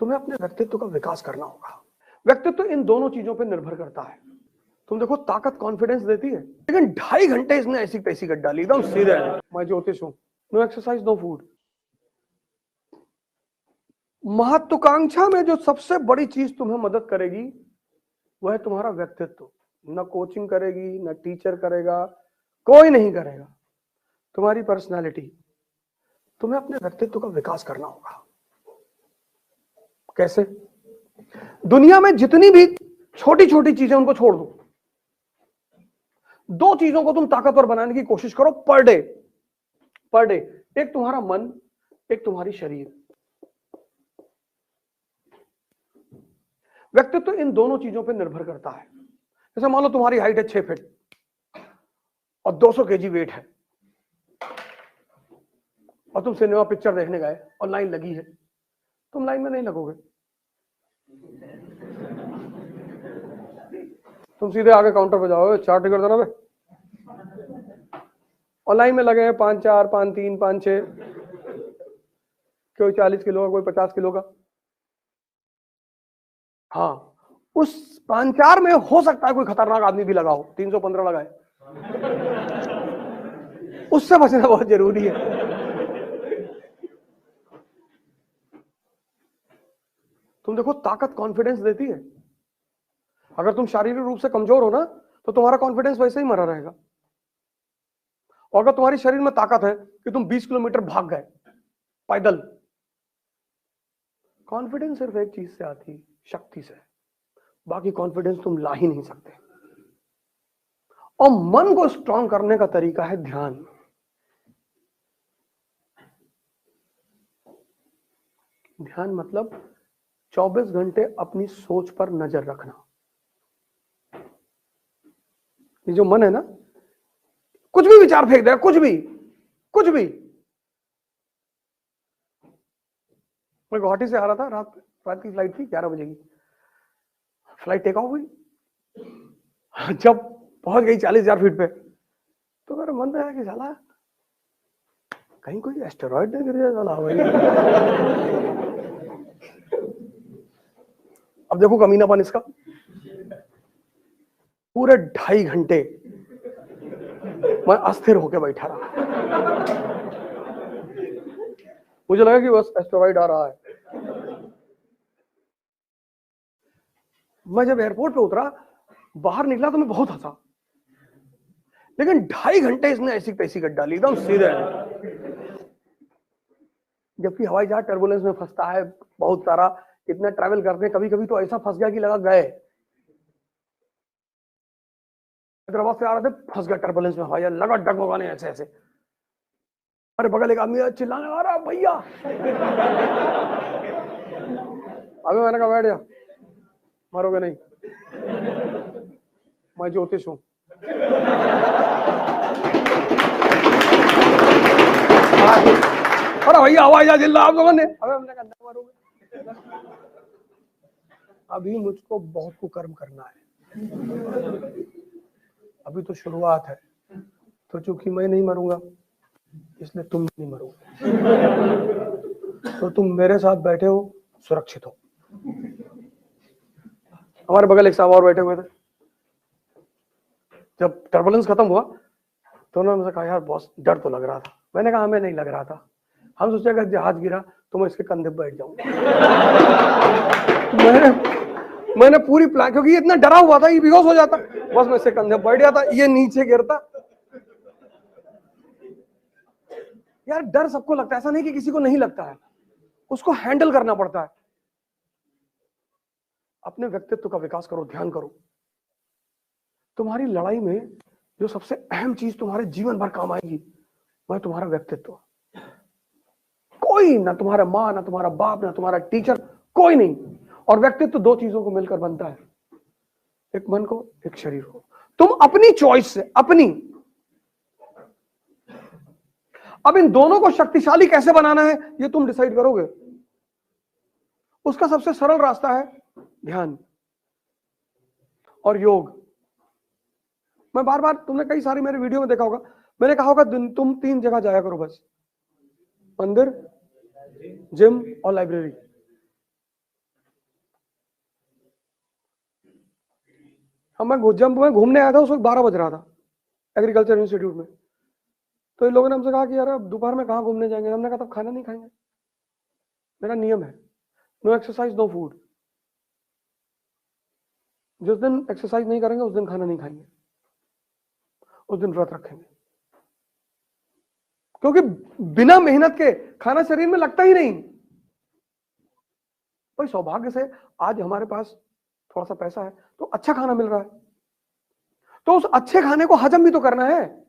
तुम्हें अपने व्यक्तित्व का विकास करना होगा। व्यक्तित्व इन दोनों चीजों पर निर्भर करता है। तुम देखो, ताकत कॉन्फिडेंस देती है, लेकिन 2.5 घंटे इसने ऐसी तैसी कर डाली एकदम सीधे। मैं ज्योतिष हूं, नो एक्सरसाइज नो फूड। महत्वाकांक्षा में जो सबसे बड़ी चीज तुम्हें मदद करेगी वह है तुम्हारा व्यक्तित्व। न कोचिंग करेगी, न टीचर करेगा, कोई नहीं करेगा, तुम्हारी पर्सनालिटी। तुम्हें अपने व्यक्तित्व का विकास करना होगा। कैसे? दुनिया में जितनी भी छोटी छोटी चीजें उनको छोड़ दो। 2 चीजों को तुम ताकतवर बनाने की कोशिश करो पर डे। एक तुम्हारा मन, एक तुम्हारी शरीर। व्यक्तित्व इन दोनों चीजों पर निर्भर करता है। जैसे मान लो तुम्हारी हाइट है 6 फीट और 200 केजी वेट है, और तुम सिनेमा पिक्चर देखने गए और लाइन लगी है, तुम लाइन में नहीं लगोगे, तुम सीधे आगे काउंटर पे जाओगे, 4 टिकट देना बे। और लाइन में लगे हैं 5-4, 5-3, 5-6, कोई 40 किलो का, कोई 50 किलो का। हाँ, उस 5-4 में हो सकता है कोई खतरनाक आदमी भी लगा हो, 315 लगाए, उससे बचना बहुत जरूरी है। तुम देखो, ताकत कॉन्फिडेंस देती है। अगर तुम शारीरिक रूप से कमजोर हो ना, तो तुम्हारा कॉन्फिडेंस वैसे ही मरा रहेगा। और अगर तुम्हारी शरीर में ताकत है कि तुम 20 किलोमीटर भाग गए पैदल, कॉन्फिडेंस सिर्फ एक चीज से आती, शक्ति से। बाकी कॉन्फिडेंस तुम ला ही नहीं सकते। और मन को स्ट्रांग करने का तरीका है ध्यान। ध्यान मतलब 24 घंटे अपनी सोच पर नजर रखना। ये जो मन है ना, कुछ भी विचार फेंक देगा, कुछ भी। मैं गुवाहाटी से आ रहा था, रात की फ्लाइट थी, 11 बजे की फ्लाइट टेक ऑफ हुई। जब पहुंच गई 40,000 फीट पे, तो मेरा मन रहा कि साला कहीं कोई एस्टेरॉइड नहीं गिर जाए साला। अब देखो कमीनापन इसका। पूरे 2.5 घंटे मैं अस्थिर होकर बैठा रहा। मुझे लगा कि बस एस्टेरॉइड आ रहा है। मैं जब एयरपोर्ट पे उतरा, बाहर निकला तो मैं बहुत हंसा, लेकिन 2.5 घंटे इसने ऐसी तैसी कर डाली एकदम सीधे। जबकि हवाई जहाज टर्बुलेंस में फंसता है बहुत सारा, इतना ट्रैवल करते, कभी कभी तो ऐसा फंस गया कि लगा गए। हैदराबाद से आ रहे थे, फंस गया टर्बुलेंस में, हवाई जहाज लगा डगमगाने ऐसे ऐसे। अरे बगल एक आदमी चिल्लाने आ रहा, भैया। अभी मैंने कहा बैठ जा, मरोगे नहीं, मैं ज्योतिष हूं। अरे भैया हवाई जहाज चिल्ला आपको मैंने, अबे हमने कहा मरोगे। अभी मुझको बहुत कुकर्म करना है, अभी तो शुरुआत है। तो चूंकि मैं नहीं मरूंगा, इसलिए तुम नहीं मरोगे, तो तुम मेरे साथ बैठे हो, सुरक्षित हो। हमारे बगल एक साहब और बैठे हुए थे। जब टर्बुलेंस खत्म हुआ तो उन्होंने मुझसे कहा, यार बॉस डर तो लग रहा था। मैंने कहा हमें नहीं लग रहा था, हम सोचे अगर जहाज गिरा तो मैं इसके कंधे पर बैठ जाऊंगा। मैंने पूरी प्लान, क्योंकि ये इतना डरा हुआ था, ये बेहोश हो जाता, बस मैं इसके कंधे पर बैठ जाता, ये नीचे गिरता। यार डर सबको लगता है, ऐसा नहीं कि किसी को नहीं लगता है, उसको हैंडल करना पड़ता है। अपने व्यक्तित्व का विकास करो, ध्यान करो। तुम्हारी लड़ाई में जो सबसे अहम चीज तुम्हारे जीवन भर काम आएगी वह तुम्हारा व्यक्तित्व। कोई ना, तुम्हारा माँ, ना तुम्हारा बाप, ना तुम्हारा टीचर, कोई नहीं। और व्यक्तित्व 2 चीजों को मिलकर बनता है, एक मन को, एक शरीर को। तुम अपनी चॉइस से, अपनी, अब इन दोनों को शक्तिशाली कैसे बनाना है ये तुम डिसाइड करोगे। उसका सबसे सरल रास्ता है ध्यान और योग। मैं बार बार, तुमने कई सारी मेरे वीडियो में देखा होगा, मैंने कहा होगा तुम 3 जगह जाया करो बस, मंदिर, जिम और लाइब्रेरी। जब मैं घूमने आया था उस वक्त 12 बज रहा था एग्रीकल्चर इंस्टीट्यूट में। तो इन लोगों ने हमसे कहा कि यार अब दोपहर में कहाँ घूमने जाएंगे। हमने कहा तब खाना नहीं खाएंगे। मेरा नियम है, नो एक्सरसाइज नो फूड। जिस दिन एक्सरसाइज नहीं करेंगे उस दिन खाना नहीं खाएंगे, उस दिन व्रत रखेंगे। क्योंकि बिना मेहनत के खाना शरीर में लगता ही नहीं। भाई सौभाग्य से आज हमारे पास थोड़ा सा पैसा है तो अच्छा खाना मिल रहा है, तो उस अच्छे खाने को हजम भी तो करना है।